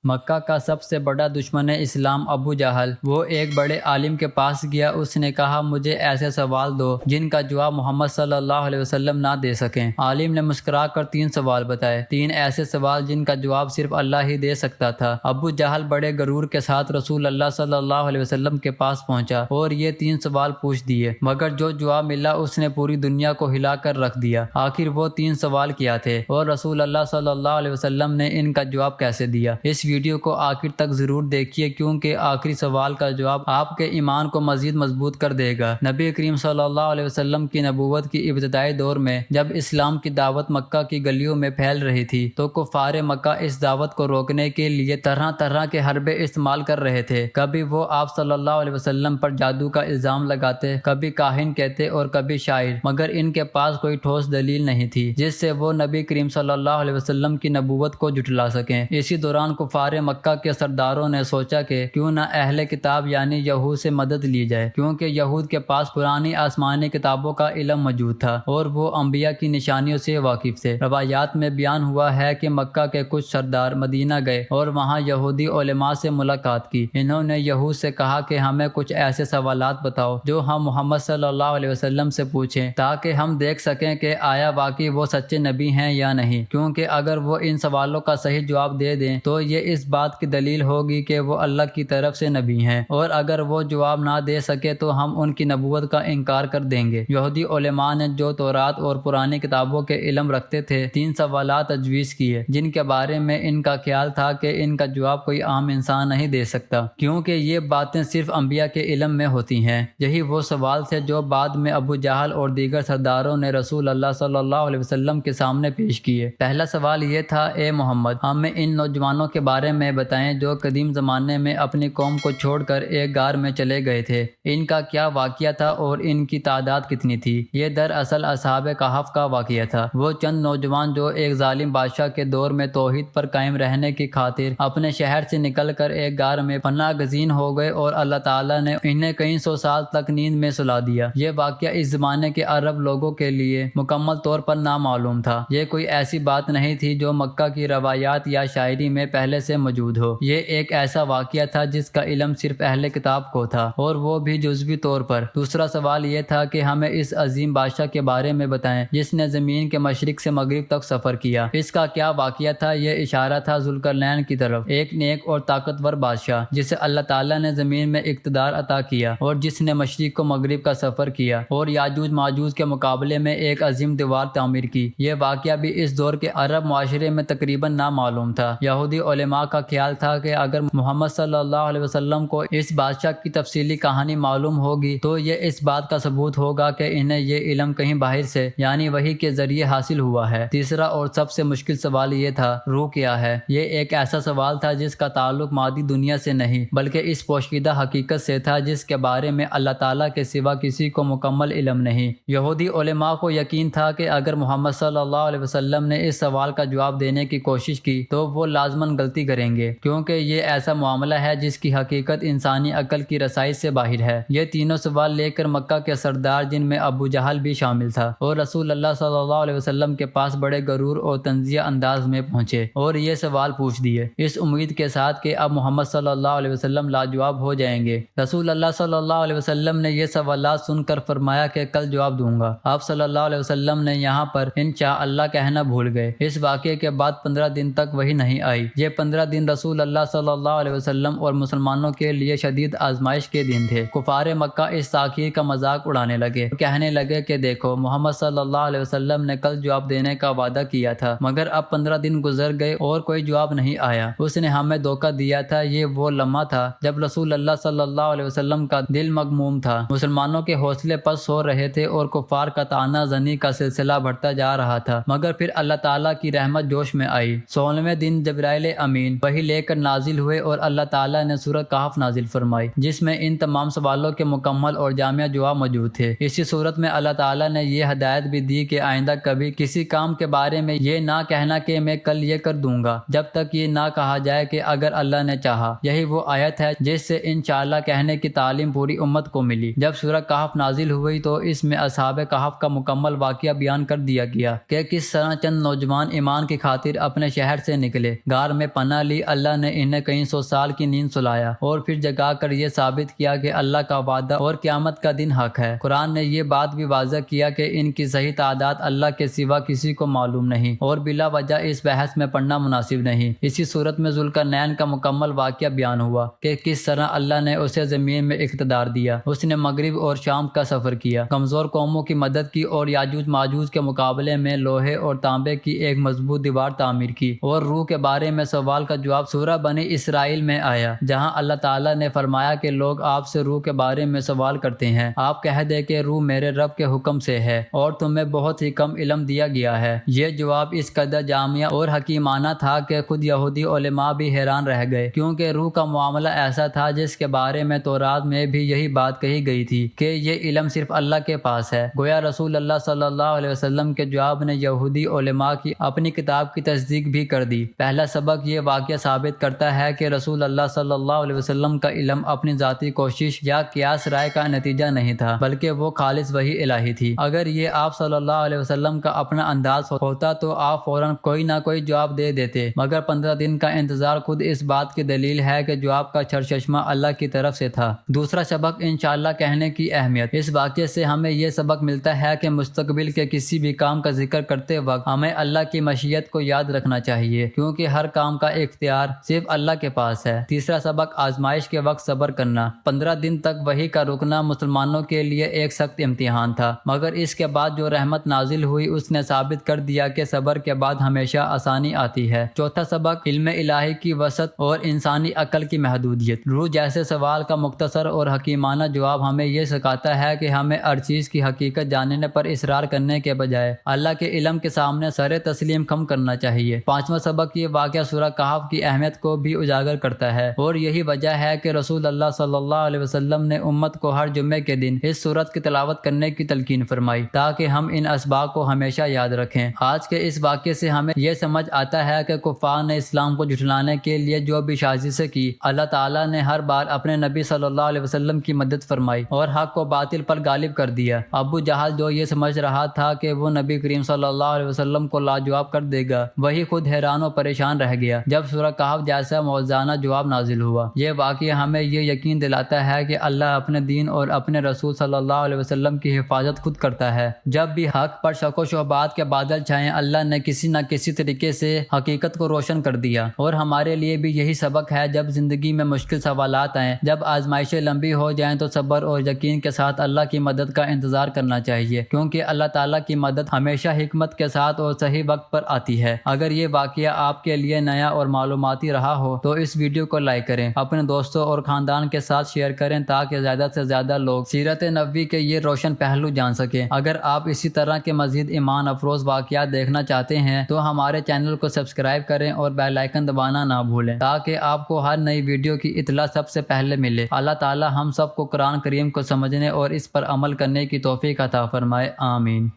مکہ کا سب سے بڑا دشمن اسلام ابو جہل، وہ ایک بڑے عالم کے پاس گیا۔ اس نے کہا مجھے ایسے سوال دو جن کا جواب محمد صلی اللہ علیہ وسلم نہ دے سکیں۔ عالم نے مسکرا کر 3 سوال بتائے، 3 ایسے سوال جن کا جواب صرف اللہ ہی دے سکتا تھا۔ ابو جہل بڑے غرور کے ساتھ رسول اللہ صلی اللہ علیہ وسلم کے پاس پہنچا اور یہ 3 سوال پوچھ دیے، مگر جو جواب ملا اس نے پوری دنیا کو ہلا کر رکھ دیا۔ آخر وہ 3 سوال کیا تھے اور رسول اللہ صلی اللہ علیہ وسلم نے ان کا جواب کیسے دیا؟ اس ویڈیو کو آخر تک ضرور دیکھیے کیونکہ آخری سوال کا جواب آپ کے ایمان کو مزید مضبوط کر دے گا۔ نبی کریم صلی اللہ علیہ وسلم کی نبوت کی ابتدائی دور میں جب اسلام کی دعوت مکہ کی گلیوں میں پھیل رہی تھی تو کفار مکہ اس دعوت کو روکنے کے لیے طرح طرح کے حربے استعمال کر رہے تھے۔ کبھی وہ آپ صلی اللہ علیہ وسلم پر جادو کا الزام لگاتے، کبھی کاہن کہتے اور کبھی شاعر، مگر ان کے پاس کوئی ٹھوس دلیل نہیں تھی جس سے وہ نبی کریم صلی اللہ علیہ وسلم کی نبوت کو جھٹلا سکیں۔ اسی دوران کفار مکہ کے سرداروں نے سوچا کہ کیوں نہ اہل کتاب یعنی یہود سے مدد لی جائے، کیونکہ یہود کے پاس پرانی آسمانی کتابوں کا علم موجود تھا اور وہ انبیاء کی نشانیوں سے واقف تھے۔ روایات میں بیان ہوا ہے کہ مکہ کے کچھ سردار مدینہ گئے اور وہاں یہودی علماء سے ملاقات کی۔ انہوں نے یہود سے کہا کہ ہمیں کچھ ایسے سوالات بتاؤ جو ہم محمد صلی اللہ علیہ وسلم سے پوچھیں تاکہ ہم دیکھ سکیں کہ آیا واقعی وہ سچے نبی ہیں یا نہیں، کیونکہ اگر وہ ان سوالوں کا صحیح جواب دے دیں تو یہ اس بات کی دلیل ہوگی کہ وہ اللہ کی طرف سے نبی ہیں، اور اگر وہ جواب نہ دے سکے تو ہم ان کی نبوت کا انکار کر دیں گے۔ یہودی علماء نے جو تورات اور پرانی کتابوں کے علم رکھتے تھے 3 سوالات تجویز کیے جن کے بارے میں ان کا خیال تھا کہ ان کا جواب کوئی عام انسان نہیں دے سکتا، کیونکہ یہ باتیں صرف انبیاء کے علم میں ہوتی ہیں۔ یہی وہ سوال تھے جو بعد میں ابو جہل اور دیگر سرداروں نے رسول اللہ صلی اللہ علیہ وسلم کے سامنے پیش کیے۔ پہلا سوال یہ تھا، اے محمد، ہمیں ان نوجوانوں کے بارے میں بتائیں جو قدیم زمانے میں اپنی قوم کو چھوڑ کر ایک غار میں چلے گئے تھے۔ ان کا کیا واقعہ تھا اور ان کی تعداد کتنی تھی؟ یہ دراصل اصحاب کہف کا واقعہ تھا، وہ چند نوجوان جو ایک ظالم بادشاہ کے دور میں توحید پر قائم رہنے کی خاطر اپنے شہر سے نکل کر ایک غار میں پناہ گزین ہو گئے اور اللہ تعالیٰ نے انہیں کئی 100 سال تک نیند میں سلا دیا۔ یہ واقعہ اس زمانے کے عرب لوگوں کے لیے مکمل طور پر نامعلوم تھا۔ یہ کوئی ایسی بات نہیں تھی جو مکہ کی روایات یا شاعری میں پہلے سے موجود ہو۔ یہ ایک ایسا واقعہ تھا جس کا علم صرف اہل کتاب کو تھا اور وہ بھی جزوی طور پر۔ دوسرا سوال یہ تھا کہ ہمیں اس عظیم بادشاہ کے بارے میں بتائیں جس نے زمین کے مشرق سے مغرب تک سفر کیا۔ اس کا کیا واقعہ تھا؟ یہ اشارہ تھا ذوالقرنین کی طرف، ایک نیک اور طاقتور بادشاہ جسے اللہ تعالیٰ نے زمین میں اقتدار عطا کیا اور جس نے مشرق و مغرب کا سفر کیا اور یاجوج ماجوج کے مقابلے میں ایک عظیم دیوار تعمیر کی۔ یہ واقعہ بھی اس دور کے عرب معاشرے میں تقریباً نامعلوم تھا۔ یہودی علماء کا خیال تھا کہ اگر محمد صلی اللہ علیہ وسلم کو اس بادشاہ کی تفصیلی کہانی معلوم ہوگی تو یہ اس بات کا ثبوت ہوگا کہ انہیں یہ علم کہیں باہر سے یعنی وحی کے ذریعے حاصل ہوا ہے۔ تیسرا اور سب سے مشکل سوال یہ تھا، روح کیا ہے؟ یہ ایک ایسا سوال تھا جس کا تعلق مادی دنیا سے نہیں بلکہ اس پوشیدہ حقیقت سے تھا جس کے بارے میں اللہ تعالیٰ کے سوا کسی کو مکمل علم نہیں۔ یہودی علماء کو یقین تھا کہ اگر محمد صلی اللہ علیہ وسلم نے اس سوال کا جواب دینے کی کوشش کی تو وہ لازماً غلطی کریں گے، کیونکہ یہ ایسا معاملہ ہے جس کی حقیقت انسانی عقل کی رسائی سے باہر ہے۔ یہ تینوں سوال لے کر مکہ کے سردار جن میں ابو جہل بھی شامل تھا اور رسول اللہ صلی اللہ علیہ وسلم کے پاس بڑے غرور اور تنزیہ انداز میں پہنچے اور یہ سوال پوچھ دیے، اس امید کے ساتھ کہ اب محمد صلی اللہ علیہ وسلم لاجواب ہو جائیں گے۔ رسول اللہ صلی اللہ علیہ وسلم نے یہ سوالات سن کر فرمایا کہ کل جواب دوں گا۔ آپ صلی اللہ علیہ وسلم نے یہاں پر انشاءاللہ کہنا بھول گئے۔ اس واقعے کے بعد 15 دن تک وحی نہیں آئی۔ یہ 15 دن رسول اللہ صلی اللہ علیہ وسلم اور مسلمانوں کے لیے شدید آزمائش کے دن تھے۔ کفار مکہ اس تاخیر کا مذاق اڑانے لگے، کہنے لگے کہ دیکھو محمد صلی اللہ علیہ وسلم نے کل جواب دینے کا وعدہ کیا تھا مگر اب 15 دن گزر گئے اور کوئی جواب نہیں آیا۔ اس نے ہمیں دھوکہ دیا تھا۔ یہ وہ لمحہ تھا جب رسول اللہ صلی اللہ علیہ وسلم کا دل مغموم تھا، مسلمانوں کے حوصلے پست ہو رہے تھے اور کفار کا طعنہ زنی کا سلسلہ بڑھتا جا رہا تھا، مگر پھر اللہ تعالیٰ کی رحمت جوش میں آئی۔ 16ویں دن جبرائیل امین وحی لے کر نازل ہوئے اور اللہ تعالیٰ نے سورۃ کہف نازل فرمائی جس میں ان تمام سوالوں کے مکمل اور جامع جواب موجود تھے۔ اسی صورت میں اللہ تعالیٰ نے یہ ہدایت بھی دی کہ آئندہ کبھی کسی کام کے بارے میں یہ نہ کہنا کہ میں کل یہ کر دوں گا جب تک یہ نہ کہا جائے کہ اگر اللہ نے چاہا۔ یہی وہ آیت ہے جس سے انشاءاللہ کہنے کی تعلیم پوری امت کو ملی۔ جب سورۃ کہف نازل ہوئی تو اس میں اصحاب کہف کا مکمل واقعہ بیان کر دیا گیا کہ کس طرح چند نوجوان ایمان کی خاطر اپنے شہر سے نکلے، غار میں پناہ بنا لی، اللہ نے انہیں کئی سو سال کی نیند سلایا اور پھر جگا کر یہ ثابت کیا کہ اللہ کا وعدہ اور قیامت کا دن حق ہے۔ قرآن نے یہ بات بھی واضح کیا کہ ان کی صحیح تعداد اللہ کے سوا کسی کو معلوم نہیں اور بلا وجہ اس بحث میں پڑھنا مناسب نہیں۔ اسی صورت میں ذوالقرنین کا مکمل واقعہ بیان ہوا کہ کس طرح اللہ نے اسے زمین میں اقتدار دیا۔ اس نے مغرب اور شام کا سفر کیا، کمزور قوموں کی مدد کی اور یاجوج ماجوج کے مقابلے میں لوہے اور تانبے کی ایک مضبوط دیوار تعمیر کی، اور روح کے بارے میں سوال کا جواب سورہ بنی اسرائیل میں آیا، جہاں اللہ تعالیٰ نے فرمایا کہ لوگ آپ سے روح کے بارے میں سوال کرتے ہیں، آپ کہہ دیں کہ روح میرے رب کے حکم سے ہے اور تمہیں بہت ہی کم علم دیا گیا ہے۔ یہ جواب اس قدر جامع اور حکیمانہ تھا کہ خود یہودی علماء بھی حیران رہ گئے، کیونکہ روح کا معاملہ ایسا تھا جس کے بارے میں تورات میں بھی یہی بات کہی گئی تھی کہ یہ علم صرف اللہ کے پاس ہے۔ گویا رسول اللہ صلی اللہ علیہ وسلم کے جواب نے یہودی علماء کی اپنی کتاب کی تصدیق بھی کر دی۔ پہلا سبق یہ واقعہ ثابت کرتا ہے کہ رسول اللہ صلی اللہ علیہ وسلم کا علم اپنی ذاتی کوشش یا قیاس رائے کا نتیجہ نہیں تھا، بلکہ وہ خالص وحی الہی تھی۔ اگر یہ آپ صلی اللہ علیہ وسلم کا اپنا انداز ہوتا تو آپ فوراً کوئی نہ کوئی جواب دے دیتے، مگر 15 دن کا انتظار خود اس بات کی دلیل ہے کہ جواب کا سرچشمہ اللہ کی طرف سے تھا۔ دوسرا سبق انشاءاللہ کہنے کی اہمیت۔ اس واقعے سے ہمیں یہ سبق ملتا ہے کہ مستقبل کے کسی بھی کام کا ذکر کرتے وقت ہمیں اللہ کی مشیت کو یاد رکھنا چاہیے، کیونکہ ہر کام کا اختیار صرف اللہ کے پاس ہے۔ تیسرا سبق آزمائش کے وقت صبر کرنا۔ 15 دن تک وحی کا رکنا مسلمانوں کے لیے ایک سخت امتحان تھا، مگر اس کے بعد جو رحمت نازل ہوئی اس نے ثابت کر دیا کہ صبر کے بعد ہمیشہ آسانی آتی ہے۔ چوتھا سبق علم الہی کی وسعت اور انسانی عقل کی محدودیت۔ روح جیسے سوال کا مختصر اور حکیمانہ جواب ہمیں یہ سکھاتا ہے کہ ہمیں ہر چیز کی حقیقت جاننے پر اصرار کرنے کے بجائے اللہ کے علم کے سامنے سر تسلیم خم کرنا چاہیے۔ پانچواں سبق یہ واقعہ سورہ کہف کی اہمیت کو بھی اجاگر کرتا ہے، اور یہی وجہ ہے کہ رسول اللہ صلی اللہ علیہ وسلم نے امت کو ہر جمعے کے دن اس سورت کی تلاوت کرنے کی تلقین فرمائی تاکہ ہم ان اسباق کو ہمیشہ یاد رکھیں۔ آج کے اس واقعے سے ہمیں یہ سمجھ آتا ہے کہ کفار نے اسلام کو جھٹلانے کے لیے جو بھی سازشیں کی، اللہ تعالیٰ نے ہر بار اپنے نبی صلی اللہ علیہ وسلم کی مدد فرمائی اور حق کو باطل پر غالب کر دیا۔ ابو جہل جو یہ سمجھ رہا تھا کہ وہ نبی کریم صلی اللہ علیہ وسلم کو لاجواب کر دے گا، وہی خود حیران و پریشان رہ گیا جب سورہ کہف جیسا موزانہ جواب نازل ہوا۔ یہ واقعہ ہمیں یہ یقین دلاتا ہے کہ اللہ اپنے دین اور اپنے رسول صلی اللہ علیہ وسلم کی حفاظت خود کرتا ہے۔ جب بھی حق پر شک و شبہات کے بادل چھائیں، اللہ نے کسی نہ کسی طریقے سے حقیقت کو روشن کر دیا، اور ہمارے لیے بھی یہی سبق ہے۔ جب زندگی میں مشکل سوالات آئیں، جب آزمائشیں لمبی ہو جائیں، تو صبر اور یقین کے ساتھ اللہ کی مدد کا انتظار کرنا چاہیے، کیونکہ اللہ تعالیٰ کی مدد ہمیشہ حکمت کے ساتھ اور صحیح وقت پر آتی ہے۔ اگر یہ واقعہ آپ کے لیے نیا اور معلوماتی رہا ہو تو اس ویڈیو کو لائک کریں، اپنے دوستوں اور خاندان کے ساتھ شیئر کریں تاکہ زیادہ سے زیادہ لوگ سیرت نبوی کے یہ روشن پہلو جان سکیں۔ اگر آپ اسی طرح کے مزید ایمان افروز واقعات دیکھنا چاہتے ہیں تو ہمارے چینل کو سبسکرائب کریں اور بیل آئیکن دبانا نہ بھولیں تاکہ آپ کو ہر نئی ویڈیو کی اطلاع سب سے پہلے ملے۔ اللہ تعالی ہم سب کو قرآن کریم کو سمجھنے اور اس پر عمل کرنے کی توفیق عطا فرمائے، آمین۔